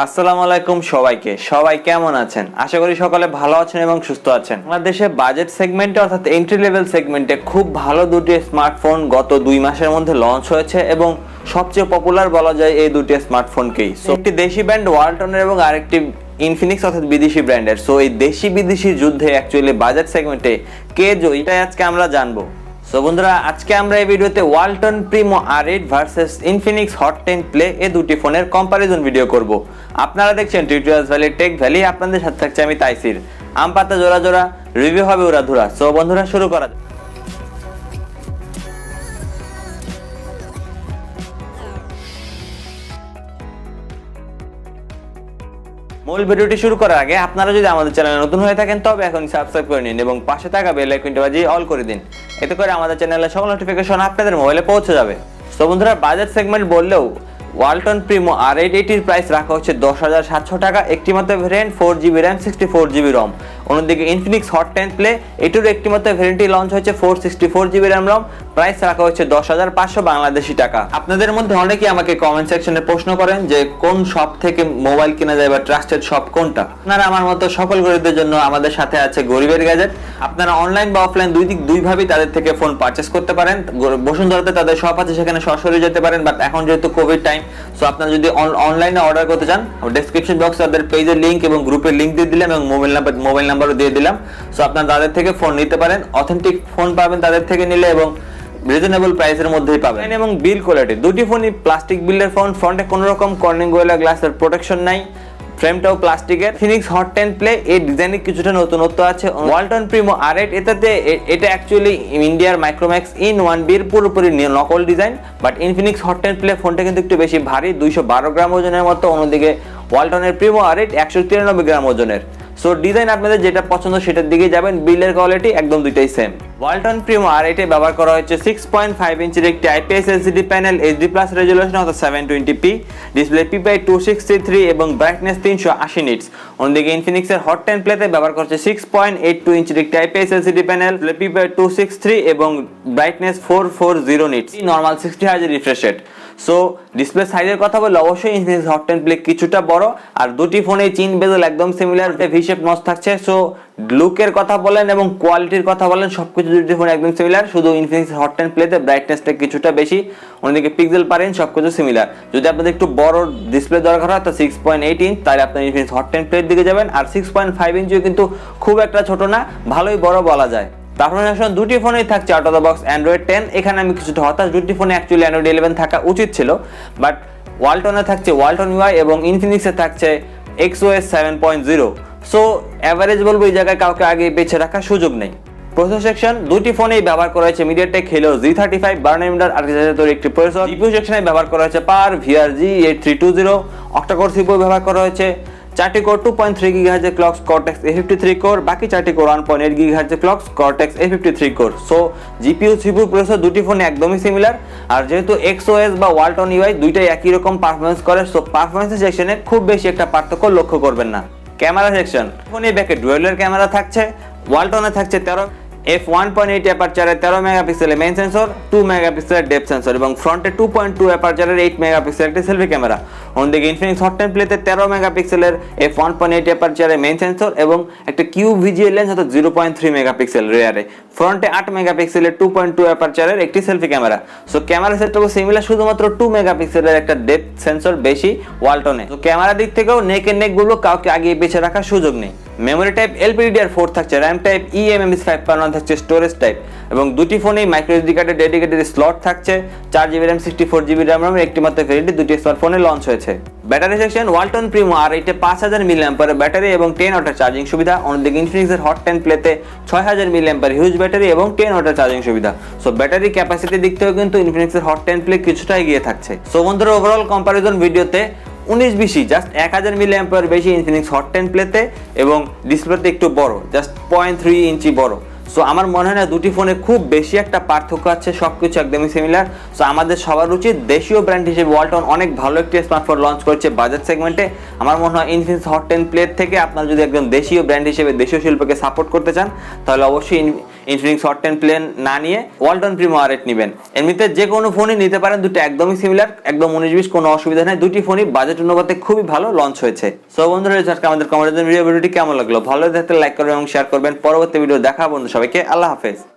আসসালামু আলাইকুম সবাই কেমন আছেন? আশা করি সকলে ভালো আছেন এবং সুস্থ আছেন। বাংলাদেশে বাজেট সেগমেন্টে অর্থাৎ এন্ট্রি লেভেল সেগমেন্টে খুব ভালো দুটি স্মার্টফোন গত 2 মাসের মধ্যে লঞ্চ হয়েছে এবং সবচেয়ে পপুলার বলা যায় এই দুটি স্মার্টফোনকেই। সো একটি দেশি ব্র্যান্ড ওয়ালটনের এবং আরেকটি ইনফিনিক্স অর্থাৎ বিদেশি ব্র্যান্ডের। সো এই দেশি বিদেশি যুদ্ধে অ্যাকচুয়ালি বাজেট সেগমেন্টে কে জয়ী এটাই আজকে আমরা জানবো। সো বন্ধুরা, আজকে আমরা এই ভিডিওতে Walton Primo R8 versus Infinix hot 10 play এই দুটি ফোনের কম্পারিজন ভিডিও করব। আপনারা দেখছেন টিউটোরিয়ালস ভ্যালি টেক ভ্যালি, আপনাদের সাথে থাকছে আমি তাইসির। আম পাতা জোড়া জোড়া, রিভিউ হবে উড়াধুরা। সো বন্ধুরা, শুরু করা যাক। মূল ভিডিওটি শুরু করার আগে আপনারা যদি আমাদের চ্যানেলে নতুন হয়ে থাকেন তবে এখন সাবস্ক্রাইব করে নিন এবং পাশে থাকা বেল আইকনটি বাজিয়ে অল করে দিন। এতে করে আমাদের চ্যানেলের সকল নোটিফিকেশন আপনাদের মোবাইলে পৌঁছে যাবে। সো বন্ধুরা, বাজেট সেগমেন্ট বললেও ওয়ালটন প্রিমো R8 এটির প্রাইস রাখা হচ্ছে 10,700 টাকা। একটি মাত্র variant 4GB RAM 64GB ROM। অন্যদিকে ইনফিনিক্স হট 10 প্লে এটির একটি মাত্র ভ্যারিয়েন্টটি লঞ্চ হয়েছে 464GB RAM ROM, প্রাইস রাখা হচ্ছে 10,500 বাংলাদেশি টাকা। আপনাদের মধ্যে অনেকেই আমাকে কমেন্ট সেকশনে প্রশ্ন করেন যে কোন শপ থেকে মোবাইল কেনা যায় বা ট্রাস্টেড শপ কোনটা। আপনারা আমার মতো সকল গরিবদের জন্য আমাদের সাথে আছে গরিবের গ্যাজেট। আপনারা অনলাইন বা অফলাইন দুইভাবেই তাদের থেকে ফোন পারচেস করতে পারেন। বসুন্ধরাতে তাদের শপ আছে, সেখানে সরাসরি যেতে পারেন, বাট এখন যেহেতু কোভিড টাইম, সো আপনারা যদি অনলাইনে অর্ডার করতে চান, ডেসক্রিপশন বক্সে তাদের পেজের লিংক এবং গ্রুপের লিংক দিয়ে দিলাম এবং মোবাইল নাম্বারও দিয়ে দিলাম। সো আপনারা তাদের থেকে ফোন নিতে পারেন। অথেন্টিক ফোন পাবেন তাদের থেকে নিলে এবং রিজনেবল প্রাইসের মধ্যেই পাবেন। এবং বিল কোয়ালিটি, দুটি ফোনই প্লাস্টিক বিল্ডের ফোন। ফ্রন্টে কোনো রকম কর্নিং গোয়েলা গ্লাসের প্রোটেকশন নাই, ফ্রেমটাও প্লাস্টিকের। ফিনিক্স হট 10 প্লে এই ডিজাইনে কিছুটা নতুনত্ব আছে। ওয়ালটন প্রিমো R8 এটা অ্যাকচুয়ালি ইন্ডিয়ার মাইক্রোম্যাক্স ইন 1B এর পুরোপুরি নকল design, but Infinix hot 10 play ফোনটা কিন্তু একটু বেশি ভারী, 212 গ্রাম ওজনের মতো। অন্যদিকে ওয়ালটনের প্রিমো R8 193 গ্রাম ওজনের। সো ডিজাইন আপনাদের যেটা পছন্দ সেটার দিকে যাবেন। বিল্ডের কোয়ালিটি একদম দুইটাই সেম। ওয়ালটন প্রিমো R8 এ ব্যবহার করা হয়েছে 6.5 ইঞ্চির একটি IPS LCD panel, HD+ resolution অর্থাৎ 720p, ডিসপ্লে PPI 2633 এবং ব্রাইটনেস 380 নিটস। অন্যদিকে ইনফিনিক্সের হট 10 প্লেতে ব্যবহার করছে 6.82 ইঞ্চির একটি IPS LCD প্যানেল, PPI 263 এবং brightness 440 nits, normal 60 Hz refresh rate. So display সাইজের কথা বললে অবশ্যই ইনফিনিক্স হট 10 প্লে কিছুটা বড়, আর দুটি ফোনে চিন বেজেল একদম সিমিলার, ভি শেপ নচ থাকছে। সো লুকের কথা বলেন এবং কোয়ালিটির কথা বলেন, সবকিছু দুটি ফোন একদম সিমিলার, শুধু ইনফিনিক্স হট 10 প্লেতে ব্রাইটনেসটা কিছুটা বেশি, অন্যদিকে পিক্সেল পারেন সবকিছু সিমিলার। যদি আপনাদের একটু বড় ডিসপ্লে দরকার হয় তো 6.8 ইঞ্চ, তাহলে আপনার ইনফিনিক্স হট 10 প্লের দিকে যাবেন। আর 6.5 ইঞ্চিও কিন্তু খুব একটা ছোট না, ভালোই বড় বলা যায়। পারফরম্যান্স দুটি ফোনেই থাকছে out of the box Android 10। এখানে আমি কিছুটা হতাশ, দুটি ফোনে অ্যাকচুয়ালি অ্যান্ড্রয়েড 11 থাকা উচিত ছিল, বাট ওয়ালটনে থাকছে ওয়ালটন UI এবং ইনফিনিক্সে থাকছে XOS 7.0। সো অ্যাভারেজ বলবো, এই জায়গায় কাউকে আগে পেছে রাখার সুযোগ নেই। প্রসেসর সেকশন, দুটি ফোনেই ব্যবহার করা হয়েছে MediaTek Helio G35 12 nm আর্কিটেকচারের তৈরি একটি প্রসেসর। GPU সেকশনে ব্যবহার করা হয়েছে পাওয়ার VRG8320, অক্টা-কোর CPU ব্যবহার করা হয়েছে, 4টি কোর 2.3 GHz এর ক্লক Cortex A53 কোর, বাকি 4টি কোর 1.8 GHz এর clock Cortex A53 core. So GPU CPU processor দুটি ফোনে একদমই সিমিলার, আর যেহেতু XOS বা ওয়ালটন UI দুইটাই একই রকম পারফরম্যান্স করে, সো পারফরম্যান্সের সেকশনে খুব বেশি একটা পার্থক্য লক্ষ্য করবেন না। ক্যামেরা সেকশন, ফোনে ব্যাকে ডুয়াল ক্যামেরা থাকছে, ওয়ালটনে থাকছে f1.8 অ্যাপারচারের 13 মেগাপিক্সেলের মেইন সেন্সর, 2 মেগাপিক্সেলের ডেপথ সেন্সর এবং ফ্রন্টে 2.2 অ্যাপারচারের 8 মেগাপিক্সেলের একটি সেলফি ক্যামেরা। অন্যদিকে ইনফিনিক্স হট 10 প্লেতে 13 মেগাপিক্সেলের f1.8 অ্যাপারচারের মেইন সেন্সর এবং একটা QVGA লেন্স অর্থাৎ 0.3 মেগাপিক্সেল রেয়ারে, ফ্রন্টে 8 মেগাপিক্সেলের 2.2 অ্যাপারচারের একটি সেলফি ক্যামেরা। সো ক্যামেরা সেটটাও সিমিলার, শুধুমাত্র 2 মেগাপিক্সেলের একটা ডেপথ সেন্সর বেশি ওয়ালটনে। তো ক্যামেরা দিক থেকেও নেক এন্ড নেক বলবো, কাউকে আগে পিছিয়ে রাখার সুযোগ নেই। মেমোরি টাইপ LPDDR4 থাকছে, RAM টাইপ eMMC 5.1 থাকছে, স্টোরেজ টাইপ এবং দুটি ফোনেই মাইক্রোএসডি কার্ডের ডেডিকেটেড স্লট থাকছে, 4GB RAM 64GB RAM এর একটি মাত্র ভেরিয়েন্ট দুটি স্মার্টফোনে লঞ্চ হয়েছে। Battery section, Walton Primo R8 5000 mAh battery এবং 10 ওয়াট চার্জিং সুবিধা। অন্যদিকে ইনফিনিক্সের হট 10 প্লেতে 6000 mAh হিউজ ব্যাটারি এবং 10 ওয়াট চার্জিং সুবিধা। সো ব্যাটারি ক্যাপাসিটি দিক থেকেও কিন্তু ইনফিনিক্সের হট 10 প্লে কিছুটা এগিয়ে থাকছে। সো বন্ধুরা, ওভারঅল কম্পারিজন ভিডিওতে 19-20 জাস্ট 1000 mAh বেশি ইনফিনিক্স হট 10 প্লেতে এবং ডিসপ্লেতে একটু বড়, জাস্ট 0.3 ইঞ্চি বড়। সো আমার মনে হয় না দুটি ফোনে খুব বেশি একটা পার্থক্য আছে, সবকিছু একদমই সিমিলার। সো আমাদের সবার উচিত দেশীয় ব্র্যান্ড হিসেবে ওয়ালটন অনেক ভালো একটি স্মার্টফোন লঞ্চ করেছে বাজেট সেগমেন্টে। আমার মনে হয় ইনফিনিক্স হট 10 প্লের থেকে আপনারা যদি একদম দেশীয় ব্র্যান্ড হিসেবে দেশীয় শিল্পকে সাপোর্ট করতে চান তাহলে অবশ্যই ইনফিনিক্স হট 10 প্লেন না নিয়ে ওয়ালটন প্রিমো R8 নেবেন। এমনিতে যে কোনো ফোনই নিতে পারেন, দুটো একদমই সিমিলার, একদম 19-20 কোনো অসুবিধা নেই। দুটি ফোনই বাজেট অনুপাতে খুবই ভালো লঞ্চ হয়েছে। সো বন্ধুরা, আজকে আমাদের কমেন্টের ভিডিওটি কেমন লাগলো, ভালো দেখতে লাইক করবেন এবং শেয়ার করবেন। পরবর্তী ভিডিও দেখা বন্ধু, সবাইকে আল্লাহ হাফেজ।